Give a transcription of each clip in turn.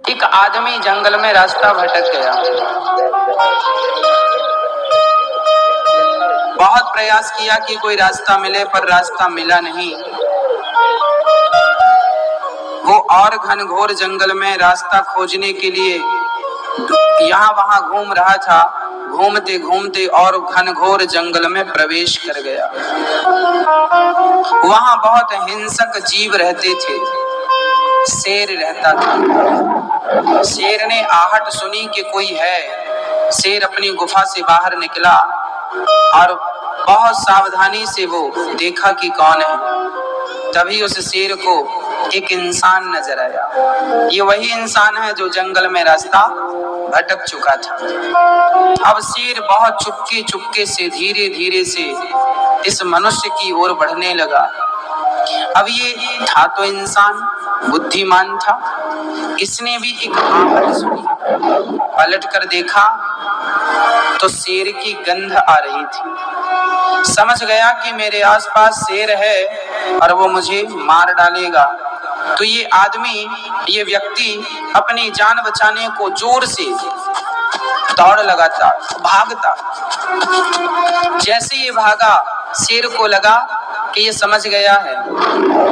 एक आदमी जंगल में रास्ता भटक गया। बहुत प्रयास किया कि कोई रास्ता मिले, पर रास्ता मिला नहीं। वो और घनघोर जंगल में रास्ता खोजने के लिए यहाँ वहां घूम रहा था। घूमते घूमते और घनघोर जंगल में प्रवेश कर गया। वहां बहुत हिंसक जीव रहते थे। शेर रहता था। शेर ने आहट सुनी कि कोई है। शेर अपनी गुफा से बाहर निकला और बहुत सावधानी से वो देखा कि कौन है। तभी उस शेर को एक इंसान नजर आया। ये वही इंसान है जो जंगल में रास्ता भटक चुका था। अब शेर बहुत चुपके चुपके से धीरे धीरे से इस मनुष्य की ओर बढ़ने लगा। अब ये था तो इंसान, बुद्धिमान था। इसने भी एक आहट सुनी। पलट कर देखा तो शेर की गंध आ रही थी। समझ गया कि मेरे आसपास शेर है और वो मुझे मार डालेगा। तो ये आदमी, ये व्यक्ति अपनी जान बचाने को जोर से दौड़ लगाता, भागता। जैसे ये भागा, शेर को लगा कि ये समझ गया है,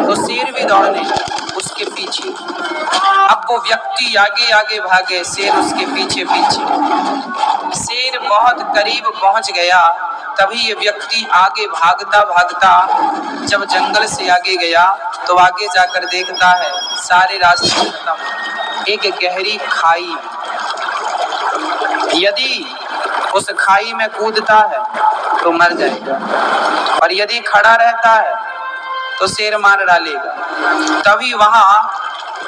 तो शेर भी दौड़ने उसके पीछे। अब वो व्यक्ति आगे आगे भागे, शेर उसके पीछे पीछे। शेर बहुत करीब पहुंच गया। तभी ये व्यक्ति आगे भागता भागता जब जंगल से आगे गया तो आगे जाकर देखता है सारे रास्ते खत्म। एक गहरी खाई। यदि उस खाई में कूदता है तो मर जाएगा, और यदि खड़ा रहता है तो शेर मार डालेगा। तभी वहां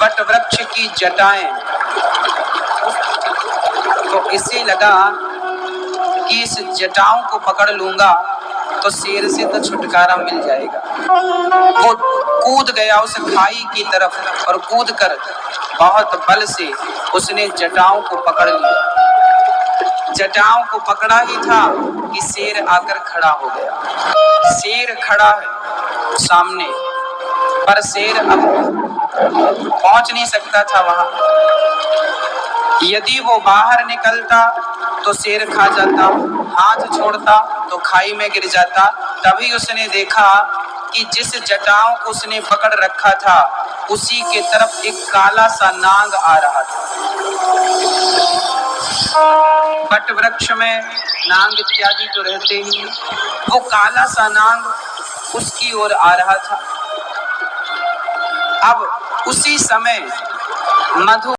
वट वृक्ष की जटाएं, तो इसे लगा कि इस जटाओं को पकड़ लूंगा तो शेर से तो छुटकारा मिल जाएगा। वो कूद गया उस खाई की तरफ और कूदकर बहुत बल से उसने जटाओं को पकड़ लिया। जटाओं को पकड़ा ही था कि शेर आकर खड़ा हो गया। शेर खड़ा है सामने, पर शेर अब पहुंच नहीं सकता था वहां। यदि वो बाहर निकलता तो शेर खा जाता, हाथ छोड़ता तो खाई में गिर जाता। तभी उसने देखा कि जिस जटाओं को उसने पकड़ रखा था उसी के तरफ एक काला सा नाग आ रहा था। वट वृक्ष में नाग इत्यादि तो रहते ही, वो काला सा नाग उसकी ओर आ रहा था। अब उसी समय मधु